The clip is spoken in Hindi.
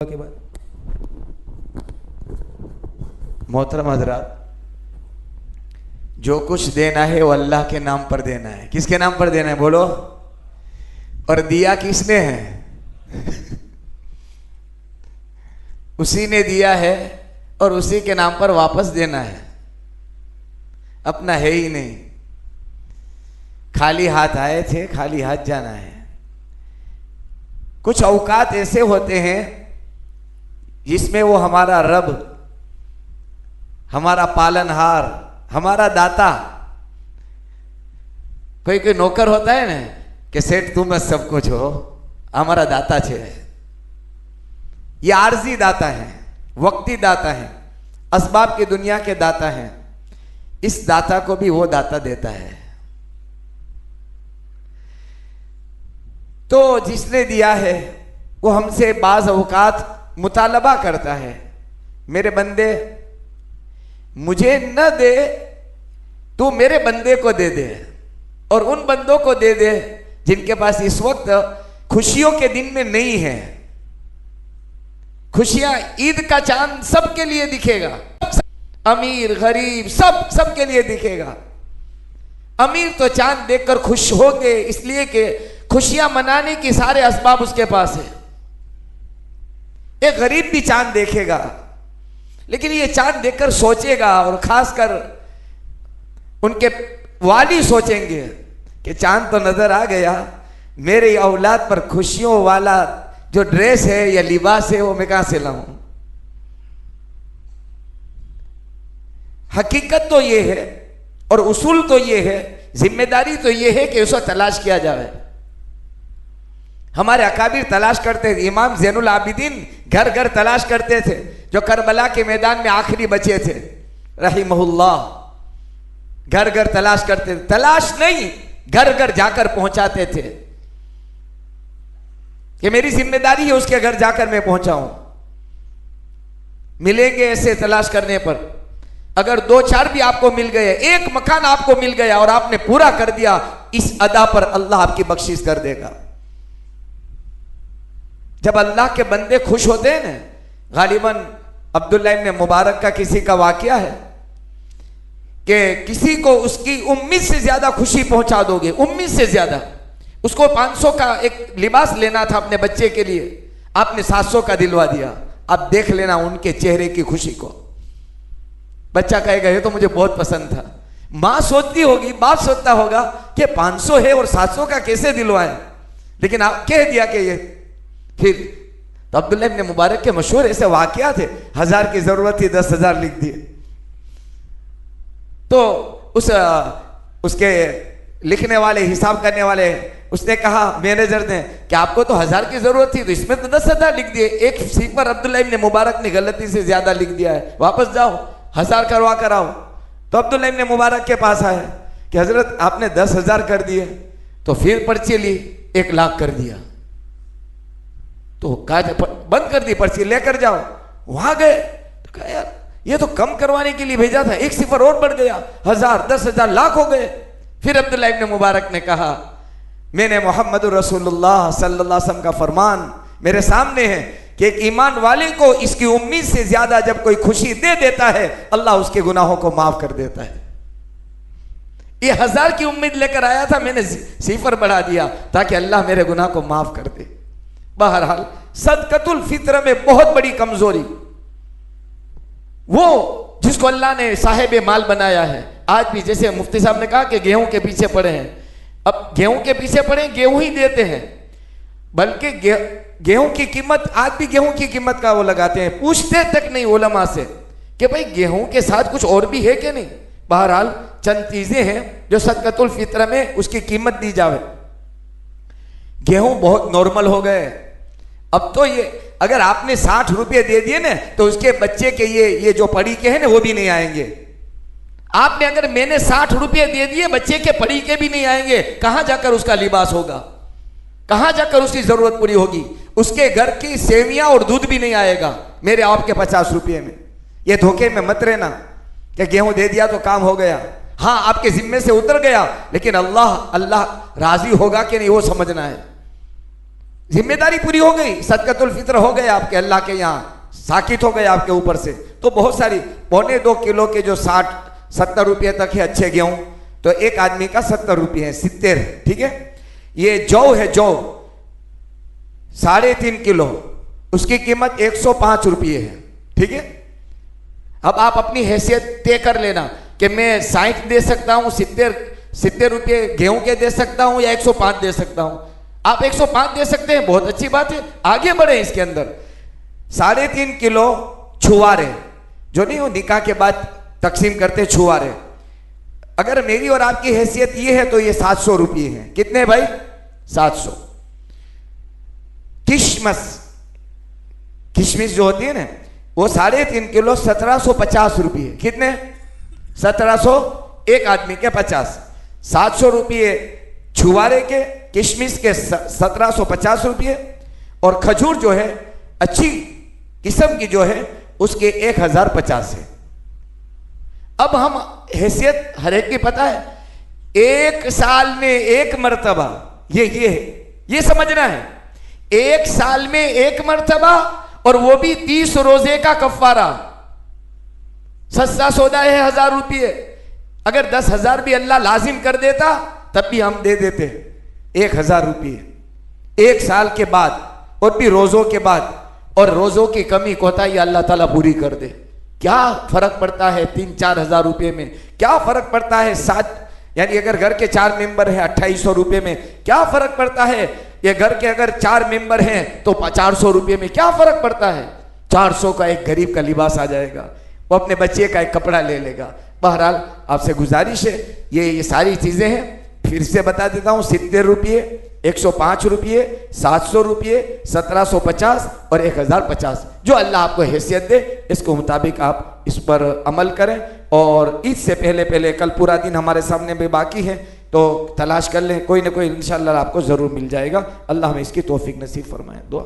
के बाद मोहतरम हजरात, जो कुछ देना है वो अल्लाह के नाम पर देना है। किसके नाम पर देना है बोलो? और दिया किसने है? उसी ने दिया है और उसी के नाम पर वापस देना है। अपना है ही नहीं। खाली हाथ आए थे, खाली हाथ जाना है। कुछ औकात ऐसे होते हैं जिसमें वो हमारा रब, हमारा पालनहार, हमारा दाता, कोई कोई नौकर होता है ना कि सेठ तुम में सब कुछ हो, हमारा दाता छे। ये आरजी दाता है, वक्ती दाता है, असबाब की दुनिया के दाता हैं। इस दाता को भी वो दाता देता है। तो जिसने दिया है वो हमसे बाज औकात मुतालबा करता है, मेरे बंदे मुझे न दे, तू मेरे बंदे को दे दे, और उन बंदों को दे दे जिनके पास इस वक्त खुशियों के दिन में नहीं है। खुशियां, ईद का चांद सबके लिए दिखेगा, अमीर गरीब सब के लिए दिखेगा। अमीर तो चांद देखकर खुश होंगे इसलिए कि खुशियां मनाने की सारे असबाब उसके पास है। एक गरीब भी चांद देखेगा, लेकिन ये चांद देखकर सोचेगा, और खासकर उनके वाली सोचेंगे कि चांद तो नजर आ गया, मेरे औलाद पर खुशियों वाला जो ड्रेस है या लिबास है वो मैं कहां से लाऊं। हकीकत तो ये है और उसूल तो ये है, जिम्मेदारी तो ये है कि उसको तलाश किया जाए। हमारे अकाबिर तलाश करते थे। इमाम ज़ैनुल आबिदीन घर घर तलाश करते थे, जो करबला के मैदान में आखिरी बचे थे रहीमहुल्लाह। घर घर तलाश करते थे, तलाश नहीं घर घर जाकर पहुंचाते थे कि मेरी जिम्मेदारी है उसके घर जाकर मैं पहुंचाऊं। मिलेंगे ऐसे तलाश करने पर। अगर दो चार भी आपको मिल गए, एक मकान आपको मिल गया और आपने पूरा कर दिया, इस अदा पर अल्लाह आपकी बख्शिश कर देगा। जब अल्लाह के बंदे खुश होते हैं ना, गालिबन अब्दुल्लाह इब्न मुबारक का किसी का वाकया है कि किसी को उसकी उम्मीद से ज्यादा खुशी पहुंचा दोगे, उम्मीद से ज्यादा। उसको 500 का एक लिबास लेना था अपने बच्चे के लिए, आपने 700 का दिलवा दिया। अब देख लेना उनके चेहरे की खुशी को। बच्चा कहेगा ये तो मुझे बहुत पसंद था। मां सोचती होगी, बाप सोचता होगा कि 500 है और 700 का कैसे दिलवाए, लेकिन आप कह दिया कि ये। फिर तो अब्दुल्लाह इब्न मुबारक के मशहूर ऐसे वाकया थे, 1000 की जरूरत थी, 10,000 लिख दिए। तो उसके लिखने वाले, हिसाब करने वाले, उसने कहा मैनेजर ने कि आपको तो 1000 की जरूरत थी, तो इसमें तो 10,000 लिख दिए। एक सिफर अब्दुल्लाह इब्न मुबारक ने गलती से ज्यादा लिख दिया है, वापस जाओ 1000 करवा कर आओ। तो अब्दुल्लाह इब्न मुबारक के पास आए कि हजरत आपने 10,000 कर दिए। तो फिर पर्ची ली, 1 लाख कर दिया। तो कहा बंद कर दी पर्ची, लेकर जाओ। वहां गए तो कहा यार ये तो कम करवाने के लिए भेजा था, 1 सिफर और बढ़ गया, 1000, 10,000, लाख हो गए। फिर अब्दुल्लाह इब्न मुबारक ने कहा मैंने मोहम्मद रसूलुल्लाह सल्लल्लाहु अलैहि वसल्लम का फरमान मेरे सामने है कि एक ईमान वाले को इसकी उम्मीद से ज्यादा जब कोई खुशी दे देता है, अल्लाह उसके गुनाहों को माफ कर देता है। ये 1000 की उम्मीद लेकर आया था, मैंने सिफर बढ़ा दिया ताकि अल्लाह मेरे गुनाह को माफ कर दे। बहरहाल सदकतुल फित्र में बहुत बड़ी कमजोरी, वो जिसको अल्लाह ने साहिब माल बनाया है। आज भी जैसे मुफ्ती साहब ने कहा कि गेहूं के पीछे पड़े हैं, अब गेहूं के पीछे पड़े, गेहूं ही देते हैं। बल्कि गेहूं की कीमत, आज भी गेहूं की कीमत का वो लगाते हैं, पूछते तक नहीं उलमा से कि भाई गेहूं के साथ कुछ और भी है कि नहीं। बहरहाल चंद चीजें हैं जो सदकतुल फित्र में उसकी कीमत दी जावे। गेहूं बहुत नॉर्मल हो गए। अब तो ये अगर आपने 60 रुपये दे दिए ना, तो उसके बच्चे के ये जो पड़ी के हैं ना वो भी नहीं आएंगे। आपने अगर मैंने 60 रुपये दे दिए, बच्चे के पड़ी के भी नहीं आएंगे। कहां जाकर उसका लिबास होगा, कहां जाकर उसकी जरूरत पूरी होगी। उसके घर की सेवियां और दूध भी नहीं आएगा मेरे आपके 50 रुपये में। ये धोखे में मत रहना कि गेहूं दे दिया तो काम हो गया। हाँ आपके जिम्मे से उतर गया, लेकिन अल्लाह राजी होगा कि नहीं वो समझना है। जिम्मेदारी पूरी हो गई, सदकतुल फित्र हो गए आपके, अल्लाह के यहाँ साकित हो गए आपके ऊपर से। तो बहुत सारी 1.25 किलो के जो 60-70 रुपये तक है अच्छे गेहूं, तो एक आदमी का 70 रुपये है, 70, ठीक है। ये जौ है, जौ 3.5 किलो, उसकी कीमत 105 रुपये है, ठीक है। अब आप अपनी हैसियत तय कर लेना कि मैं 60 दे सकता हूं, 70 रुपये गेहूं के दे सकता हूं या 105 दे सकता हूं। आप 105 दे सकते हैं, बहुत अच्छी बात है, आगे बढ़े इसके अंदर। 3.5 किलो छुआरे, जो नहीं वो निकाह के बाद तकसीम करते छुआरे, अगर मेरी और आपकी हैसियत ये है तो ये 700 रुपये है। कितने भाई? 700। किशमिश जो होती है ना, वो 3.5 किलो 1750 रुपये। कितने? 1700, एक आदमी के 50, 700 रुपये छुआरे के, किशमिश के 1750 रुपये, और खजूर जो है अच्छी किस्म की जो है उसके 1050 है। अब हम हैसियत हर एक की पता है, एक साल में एक मर्तबा, ये समझना है, एक साल में एक मर्तबा, और वो भी 30 रोजे का कफ्फारा। सस्ता सौदा है 1000 रुपये, अगर 10,000 भी अल्लाह लाजिम कर देता तब भी हम दे देते 1000 रुपये एक साल के बाद, और भी रोजों के बाद। और रोजों की कमी कोताही अल्लाह ताला पूरी कर दे। क्या फर्क पड़ता है 3-4 हजार रुपये में? क्या फर्क पड़ता है 7, यानी अगर घर के 4 मेंबर हैं 2800 रुपये में, क्या फर्क पड़ता है? ये घर के अगर 4 मेंबर हैं तो 400 रुपये में क्या फर्क पड़ता है? 400 का एक गरीब का लिबास आ जाएगा, वो अपने बच्चे का एक कपड़ा ले लेगा। बहरहाल आपसे गुजारिश है, ये सारी चीजें हैं, फिर से बता देता हूं, 70 रुपये, 105 रुपये, 700 रुपये, 1750 और 1050, जो अल्लाह आपको हैसियत दे, इसको मुताबिक आप इस पर अमल करें। और ईद से पहले कल पूरा दिन हमारे सामने भी बाकी है, तो तलाश कर लें, कोई ना कोई इंशाअल्लाह आपको ज़रूर मिल जाएगा। अल्लाह हमें इसकी तौफीक नसीब फरमाए। दुआ